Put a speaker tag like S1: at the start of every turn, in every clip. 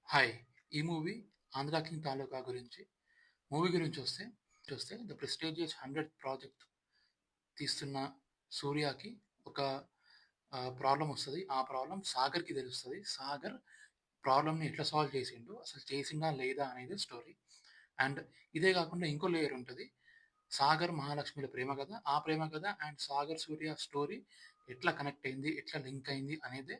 S1: Hi! ఈ movie 'Andhra king తాలూకా' గురించి. Movie గురించొస్తే 'the prestigious 100 project' తీస్తున్న సూర్యకి ఒక ప్రాబ్లమొస్తది. ఆ ప్రాబ్లమ్ సాగర్‌కి తెలుస్తది. సాగర్ ప్రాబ్లమ్‌ని ఎట్లా సాల్వ్ చేసిండు, అసలు చేసిండా లేదా అనేది స్టోరీ. అండ్ ఇదే కాకుండా ఇంకో లేయర్ ఉంటది. సాగర్, మహాలక్ష్మిల ప్రేమ కథ. ఆ ప్రేమ కథ అండ్ సాగర్, సూర్య స్టోరీ ఎట్లా కనెక్ట్ అయింది, ఎట్లా లింక్ అయింది అనేదే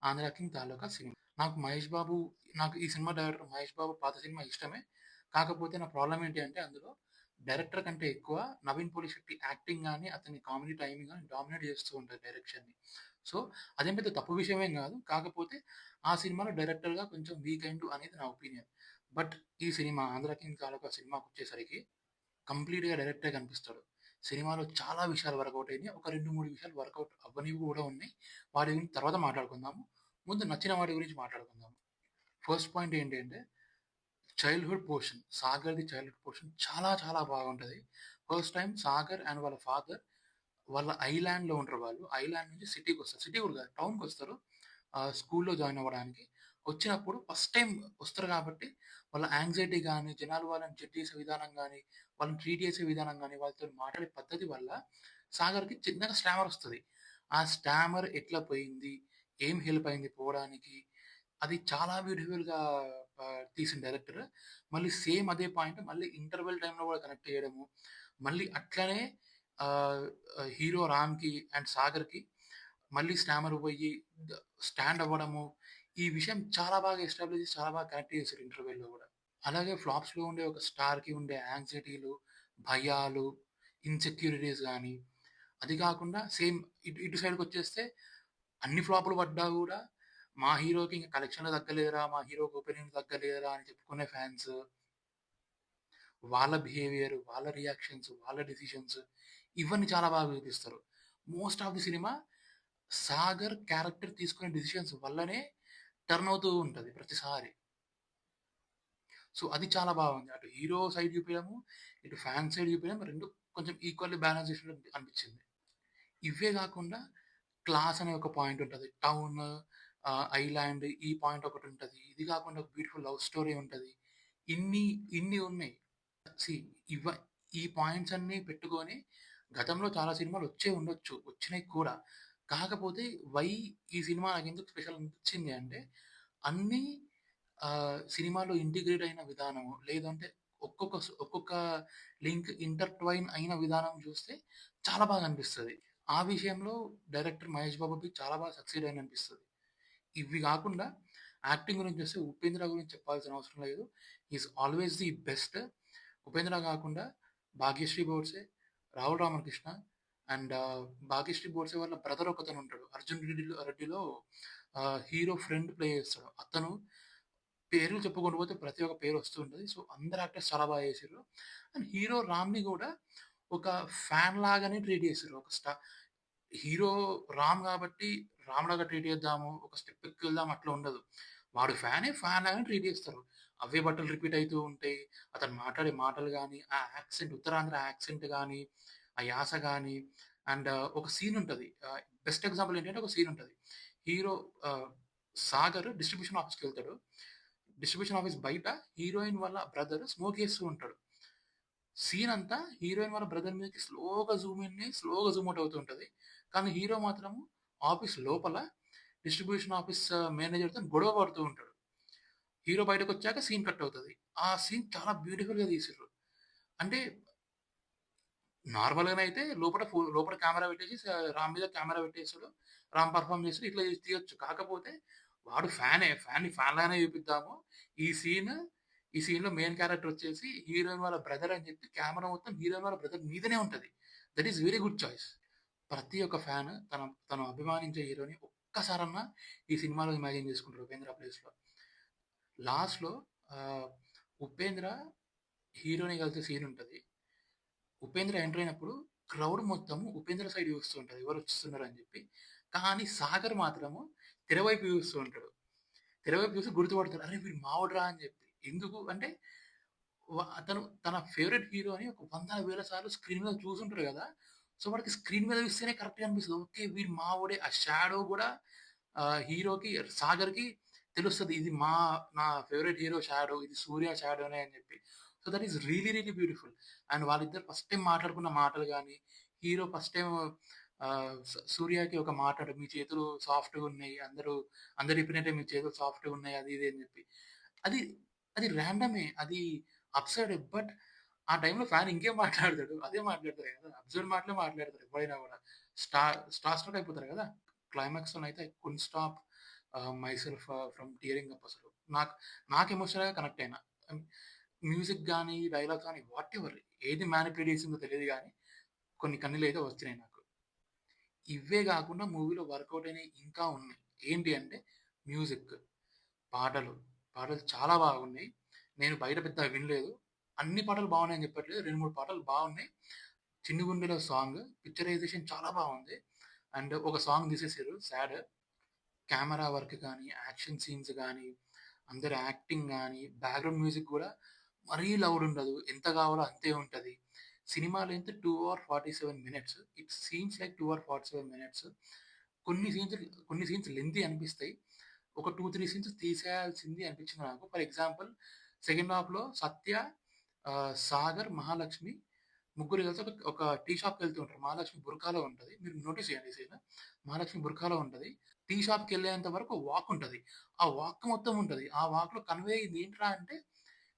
S1: 'ఆంధ్ర కింగ్' తాలూకా సినిమా. నాకు మహేష్ బాబు నాకు ఈ సినిమా డైరెక్టర్ మహేష్ బాబు పాత సినిమా ఇష్టమే. కాకపోతే నా ప్రాబ్లమ్ ఏంటి అంటే అందులో డైరెక్టర్ కంటే ఎక్కువ నవీన్ పోలిశెట్టి యాక్టింగ్ గాని, అతని కామెడీ టైమింగ్ గాని డామినేట్ చేస్తూ ఉంటది డైరెక్షన్‌ని. సో, అదేం పెద్ద తప్పు విషయమేం గాదు. కాకపోతే ఆ సినిమాలో డైరెక్టర్‌గా కొంచెం వీక్ అయిండు అనేది నా ఒపీనియన్. బట్ ఈ సినిమా 'ఆంధ్ర కింగ్' తాలూకా సినిమాకొచ్చేసరికి కంప్లీట్‌గా డైరెక్టే కనిపిస్తాడు. సినిమాలో చాలా విషయాలు వర్కౌట్ అయినాయి. ఒక 2, 3 విషయాలు వర్కౌట్ అవ్వనివి గూడా ఉన్నాయి. వాటి గురించి తర్వాత మాట్లాడుకుందాము. ముందు నచ్చిన వాటి గురించి మాట్లాడుకుందాము. ఫస్ట్ పాయింట్ ఏంటి అంటే చైల్డ్‌హుడ్ పోర్షన్. 'సాగర్‌ది' చైల్డ్‌హుడ్ పోర్షన్ చాలా చాలా బాగుంటది. ఫస్ట్ టైమ్ 'సాగర్' అండ్ వాళ్ళ ఫాదర్ వాళ్ళ ఐలాండ్‌లో ఉంటారు వాళ్ళు. ఐలాండ్ నుంచి సిటీకొస్తారు. సిటీ కూడా కాదు టౌన్‌కొస్తారు. స్కూల్‌లో జాయిన్ అవ్వడానికి. వచ్చినప్పుడు ఫస్ట్ టైమ్ వస్తారు కాబట్టి వాళ్ళ యాంక్సైటీ గాని, జనాలు వాళ్ళని జడ్జ్ చేసే విధానం గాని, వాళ్ళని ట్రీట్ చేసే విధానం గాని, వాళ్ళతోని మాట్లాడే పద్ధతి వల్ల సాగర్‌కి చిన్నగా స్టామర్ వస్తది. ఆ స్టామర్ ఎట్లా పోయింది? ఏం హెల్ప్ అయింది పోవడానికి? అది చాలా బ్యూటిఫుల్‌గా తీసిన డైరెక్టర్. మళ్ళీ సేమ్ అదే పాయింట్ మళ్ళీ ఇంటర్వెల్ టైమ్‌లో కూడా కనెక్ట్ చేయడము. మళ్ళీ అట్లనే హీరో 'రామ్‌కి' అండ్ 'సాగర్‌కి' మళ్ళీ స్టామర్ పోయి ద స్టాండ్ అవ్వడము. ఈ విషయం చాలా బాగా ఎస్టాబ్లిష్ చేసి చాలా బాగా కనెక్ట్ చేసారు ఇంటర్వెల్‌లో గూడా. అలాగే ఫ్లాప్స్‌లో ఉండే ఒక స్టార్‌కి ఉండే యాంక్సైటీలు, భయాలు, ఇన్‌సెక్యూరిటీస్ గాని, అది కాకుండా సేమ్ ఇటు సైడ్‌కొచ్చేస్తే అన్ని ఫ్లాపులు పడ్డా గూడా మా హీరోకి ఇంక కలెక్షన్‌లు దక్కలేదురా, మా హీరోకి ఓపెనింగ్ దక్కలేదురా అని చెప్పుకునే ఫాన్స్, వాళ్ళ బిహేవియర్, వాళ్ళ రియాక్షన్స్, వాళ్ళ డెసిషన్స్ ఇవన్నీ చాలా బాగా చూపిస్తారు. Most of the cinema Sagar character తీసుకునే డెసిషన్స్ వల్లనే టర్న్ అవుతూ ఉంటది ప్రతిసారి. సో, అది చాలా బాగుంది. అటు హీరో సైడ్ చూపియడము, ఇటు ఫ్యాన్ సైడ్ చూపియడం 2 కొంచెం ఈక్వల్లీ బ్యాలెన్స్ చేసినట్టు అనిపించింది. ఇవే గాకుండా క్లాస్ అనే ఒక పాయింట్ ఉంటది. టౌన్, ఐలాండ్ ఈ పాయింట్ ఒకటుంటది. ఇది గాకుండా ఒక బ్యూటిఫుల్ లవ్ స్టోరీ ఉంటది. ఇన్ని, ఇన్ని ఉన్నాయి. సీ ఇవ ఈ పాయింట్స్ అన్నీ పెట్టుకొని గతంలో చాలా సినిమాలు వచ్చే ఉండొచ్చు. వచ్చినయి కూడా. కాకపోతే వై ఈ సినిమా నాకెందుకు స్పెషల్ అనిపించింది అంటే అన్నీ సినిమాలో ఇంటిగ్రేట్ అయిన విధానము, లేదంటే ఒక్కొక్క లింక్ ఇంటర్‌ట్వైన్ అయిన విధానం చూస్తే చాలా బాగా అనిపిస్తది. ఆ విషయంలో డైరెక్టర్ 'మహేష్ బాబుకి' చాలా బాగా సక్సీడ్ అయిందనిపిస్తది. ఇవి గాకుండా యాక్టింగ్ గురించొస్తే 'ఉపేంద్ర' గురించి చెప్పాల్సిన అవసరం లేదు. He is always the best. 'Upendra' గాకుండా 'భాగ్యశ్రీ బోర్సే', 'రావుల రామకృష్ణ' అండ్ 'భాగ్యశ్రీ బోర్సే' వాళ్ళ బ్రదర్ ఒకతనుంటాడు. 'అర్జున్ రెడ్డిలో' హీరో ఫ్రెండ్ ప్లే చేస్తాడు. అతను పేర్లు చెప్పుకుంటూ పోతే ప్రతి ఒక్క పేరు వస్తూ ఉంటది. సో, అందరు యాక్టర్స్ చాలా బాగా చేసిర్రు. అండ్ హీరో 'రామ్‌ని' గూడా ఒక ఫ్యాన్ లాగానే ట్రీట్ చేసిర్రు. హీరో 'రామ్' గాబట్టి రామ్‌లాగా ట్రీట్ చేద్దాము, ఒక స్టెప్ ఎక్కువ వెళ్దాం అట్లా ఉండదు. వాడు ఫ్యాన్ లాగానే ట్రీట్ చేస్తారు. అవే బట్టలు రిపీట్ అయితూ ఉంటాయి. అతను మాట్లాడే మాటలు గాని, ఆ యాక్సెంట్ ఉత్తరాంధ్ర యాక్సెంట్ గాని, ఆ యాస గాని అండ్ ఒక సీన్ ఉంటది. బెస్ట్ ఎగ్జాంపుల్ ఏంటంటే ఒక సీన్ ఉంటది. హీరో ఆహ్, 'సాగర్' డిస్ట్రిబ్యూషన్ ఆఫీస్‌కెళ్తాడు. డిస్ట్రిబ్యూషన్ ఆఫీస్ బయట హీరోయిన్ వాళ్ళ బ్రదర్ స్మోక్ చేస్తూ ఉంటాడు. సీన్ అంతా హీరోయిన్ వాళ్ళ బ్రదర్ మీదకి స్లోగా జూమ్ ఇన్ అయ్యి, స్లోగా జూమ్ ఔట్ అవుతూ ఉంటది. కానీ హీరో మాత్రము ఆఫీస్ లోపల డిస్ట్రిబ్యూషన్ ఆఫీస్ మేనేజర్‌తోని గొడవ పడుతూ ఉంటాడు. హీరో బయటకొచ్చాక సీన్ కట్ అవుతది. ఆ సీన్ చాలా బ్యూటిఫుల్‌గా తీసిర్రు. అంటే నార్మల్‌గానైతే లోపల కెమెరా పెట్టేసి రామ్ మీద కెమెరా పెట్టేసాడు. రామ్ పెర్ఫార్మ్ చేసాడు. ఇట్లా తీయొచ్చు. కాకపోతే వాడు ఫ్యాన్‌ని ఫ్యాన్ లాగానే చూపిద్దాము. ఈ సీన్ ఈ సీన్‌లో మెయిన్ క్యారెక్టర్ వచ్చేసి హీరోయిన్ వాళ్ళ బ్రదర్ అని చెప్పి కెమెరా మొత్తం హీరోయిన్ వాళ్ళ బ్రదర్ మీదనే ఉంటది. That is very good choice. ప్రతి ఒక్క ఫ్యాన్ తను అభిమానించే హీరోని ఒక్కసారన్నా ఈ సినిమాలో ఇమాజిన్ చేసుకుంటారు 'ఉపేంద్ర' ప్లేస్‌లో. లాస్ట్‌లో ఆహ్, 'ఉపేంద్ర' హీరోని కలిసే సీన్ ఉంటది. ఉపేంద్ర ఎంటర్ అయినప్పుడు క్రౌడ్ మొత్తం ఉపేంద్ర సైడ్ చూస్తూ ఉంటది. ఎవరొస్తున్నారని జెప్పి. కానీ సాగర్ మాత్రము తెర వైపు చూస్తూ ఉంటాడు. తెర వైపు చూసి గుర్తుపడతాడు. అరే! వీడు మావోడురా అని జెప్పి. ఎందుకు అంటే అతను తన ఫేవరెట్ హీరోని ఒక వందల వేల సార్లు స్క్రీన్ మీద చూసుంటాడు గదా! సో, వాడికి స్క్రీన్ మీద చూస్తేనే కరెక్ట్‌గా అనిపిస్తది. ఓకే. వీడు మావోడే. ఆ షాడో గూడా హీరోకి సాగర్‌కి తెలుస్తది. ఇది నా ఫేవరెట్ హీరో షాడో. ఇది సూర్య షాడోనే అని జెప్పి. So, that is really, really beautiful. And వాళ్ళిద్దరు ఫస్ట్ టైమ్ మాట్లాడుకున్న మాటలు గాని, హీరో ఫస్ట్ టైమ్ సూర్యకి ఒక మాట అంటాడు. "మీ చేతులు సాఫ్ట్‌గున్నయి. అందరూ చెప్పినట్టే మీ చేతులు సాఫ్ట్‌గున్నయి." అది ఇది అని జెప్పి. అది అది రాండమే. అది అబ్సర్డ్. బట్ ఆ టైంలో ఫ్యాన్ ఇంకేం మాట్లాడతాడు? అదే మాట్లాడతారు గదా! అబ్సర్డ్ మాటలే మాట్లాడతారు ఎప్పుడైనా గూడా. స్టార్ స్ట్రక్ అయిపోతారు గదా! క్లైమాక్స్‌లోనైతే I couldn't stop myself from tearing up అసలు. నాకు నాకు ఎమోషనల్‌గా కనెక్ట్ అయినా. హ్మ్. మ్యూజిక్ గాని, డైలాగ్స్ గాని వాటెవర్ ఏది మ్యానిప్యులేట్ చేసిందో తెలీదు గానీ, కొన్ని కన్నీళ్లయితే వచ్చినాయి నాకు. ఇవే గాకుండా మూవీలో వర్కౌట్ అయినయి ఇంకా ఉన్నాయి. ఏంటి అంటే మ్యూజిక్, పాటలు. పాటలు చాలా బాగున్నాయి. నేను బయట పెద్దగా వినలేదు. అన్ని పాటలు బాగున్నాయని చెప్పట్లేదు. 2, 3 పాటలు బాగున్నాయి. 'చిన్ని గుండెలో' సాంగ్ పిక్చరైజేషన్ చాలా బాగుంది. అండ్ ఒక సాంగ్ తీసేసారు 'సాడ్'. కెమెరా వర్క్ గాని, యాక్షన్ సీన్స్ గాని, అందరి యాక్టింగ్ గాని, బ్యాక్‌గ్రౌండ్ మ్యూజిక్ గూడా మరీ లౌడ్ ఉండదు. ఎంత కావాలో అంతే ఉంటది. Cinema length 2 hour 47 minutes. It seems like 2 hour 47 minutes. కొన్ని సీన్స్ కొన్ని సీన్స్ లెంగ్తీ అనిపిస్తాయి. ఒక 2, 3 సీన్స్ తీసేయాల్సింది అనిపించింది నాకు. ఫర్ ఎగ్జాంపుల్ సెకండ్ హాఫ్‌లో సత్య, సాగర్, మహాలక్ష్మి ముగ్గురు కలిసి ఒక టీ షాప్‌కెళ్తూ ఉంటారు. మహాలక్ష్మి బుర్కాలో ఉంటది. మీరు నోటీస్ చేయండి ఈ సీన్. మహాలక్ష్మి బుర్కాలో ఉంటది. టీ షాప్‌కెళ్ళేంత వరకు వాక్ ఉంటది. ఆ వాక్ మొత్తం ఉంటది. ఆ వాక్‌లో కన్వే అయ్యింది ఏంట్రా అంటే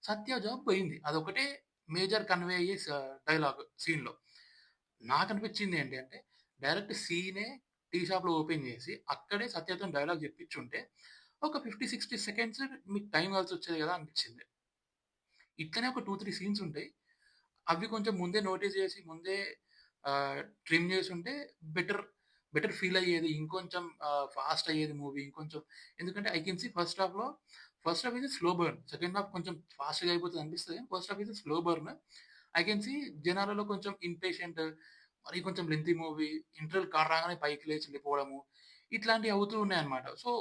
S1: సత్య జాబ్ పోయింది. అదొకటే మేజర్ కన్వే అయ్యే డైలాగ్ సీన్‌లో. నాకనిపించింది ఏంటి అంటే డైరెక్ట్ సీనే టీ షాప్‌లో ఓపెన్ చేసి అక్కడే సత్యతోని డైలాగ్ చెప్పించుంటే ఒక 50, 60 సెకండ్స్ మీకు టైం కలిసొచ్చేది కదా అనిపించింది. ఇట్లనే ఒక 2, 3 సీన్స్ ఉంటాయి. అవి కొంచెం ముందే నోటీస్ చేసి ముందే ట్రిమ్ చేసుంటే బెటర్, బెటర్ ఫీల్ అయ్యేది. ఇంకొంచెం ఫాస్ట్ అయ్యేది మూవీ. ఇంకొంచెం ఎందుకంటే I can see first half is a slow burn. Second half కొంచెం ఫాస్ట్‌గా అయిపోతది అనిపిస్తది. First half is a slow burn. I can see జనాలలో కొంచెం ఇంపేషెంట్ మరి కొంచెం లెంతీ మూవీ, ఇంటర్వల్ కార్ రాగానే పైకి లేచి వెళ్ళిపోవడము, ఇట్లాంటివి అవుతూ ఉన్నాయన్నమాట. సో,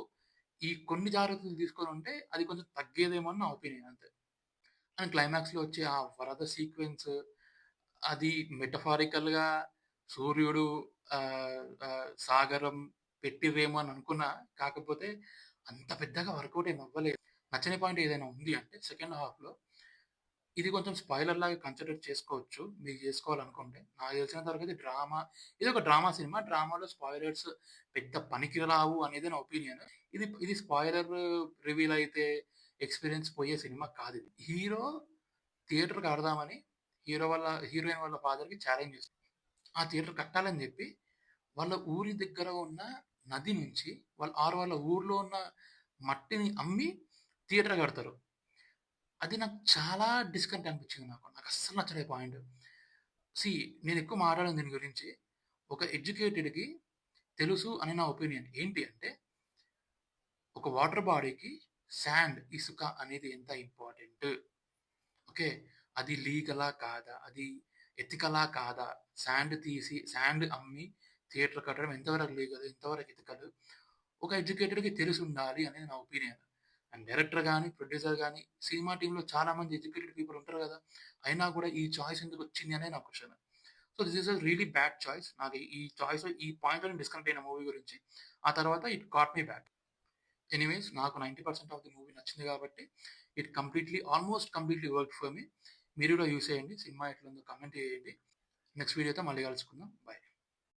S1: ఈ కొన్ని జాగ్రత్తలు తీసుకొనుంటే అది కొంచెం తగ్గేదేమో అని నా ఒపీనియన్ అంతే. అండ్ క్లైమాక్స్‌లో వచ్చే ఆ వరద సీక్వెన్స్ అది మెటఫారికల్‌గా సూర్యుడు సాగరం పెట్టిర్రేమో అని అనుకున్నా. కాకపోతే అంత పెద్దగా వర్కౌట్ ఏమి అవ్వలేదు. నచ్చని పాయింట్ ఏదైనా ఉంది అంటే సెకండ్ హాఫ్‌లో ఇది కొంచెం స్పాయిలర్ లాగా కన్సిడర్ చేసుకోవచ్చు. మీరు చేసుకోవాలనుకుంటే. నాకు తెలిసినంత వరకైతే ఇదొక డ్రామా సినిమా. డ్రామాలో స్పాయిలర్స్ పెద్ద పనికిరావు అనేది నా ఒపీనియన్. ఇది స్పాయిలర్ రివీల్ అయితే ఎక్స్‌పీరియన్స్ పోయే సినిమా కాదిది. హీరో థియేటర్‌కి ఆడదామని హీరోయిన్ వాళ్ళ ఫాదర్‌కి ఛాలెంజ్ చేసాడు. ఆ థియేటర్ కట్టాలని జెప్పి వాళ్ళ ఊరి దగ్గర ఉన్న నది నుంచి వాళ్ళ ఊర్లో ఉన్న మట్టిని అమ్మి థియేటర్ కడతారు. అది నాకు చాలా డిస్కనెక్ట్ అనిపించింది నాకు. నాకస్సలు నచ్చలే పాయింట్. సీ నేనెక్కువ మాట్లాడను దీని గురించి. ఒక ఎడ్యుకేటెడ్‌కి తెలుసు అని నా ఒపీనియన్. ఏంటి అంటే, ఒక వాటర్ బాడీకి ఇసుక అనేది ఎంత ఇంపార్టెంట్. ఓకే. అది లీగలా? కాదా? అది ఎథికలా? కాదా? శాండ్ అమ్మి థియేటర్ కట్టడం ఎంతవరకు లీగల్? ఎంతవరకు ఎథికల్? ఒక ఎడ్యుకేటెడ్‌కి తెలిసుండాలి అనేది నా ఒపీనియన్. అండ్ డైరెక్టర్ గాని, ప్రొడ్యూసర్ గాని, సినిమా టీమ్‌లో చాలా మంది ఎడ్యుకేటెడ్ పీపుల్ ఉంటారు గదా! అయినా గూడా ఈ చాయిస్ ఎందుకొచ్చింది అనేది నా question. So, this is a really bad choice. నాకు ఈ పాయింట్‌లో నేను డిస్కనెక్ట్ అయిన మూవీ గురించి. ఆ తర్వాత it got me back. Anyways నాకు 90% ఆఫ్ ది మూవీ నచ్చింది గాబట్టి, almost completely worked for me. మీరు గూడా చూసేయండి. సినిమా ఎట్లుందో కామెంట్ చేయండి. నెక్స్ట్ వీడియోతో మళ్ళీ కలుసుకుందాం. బై.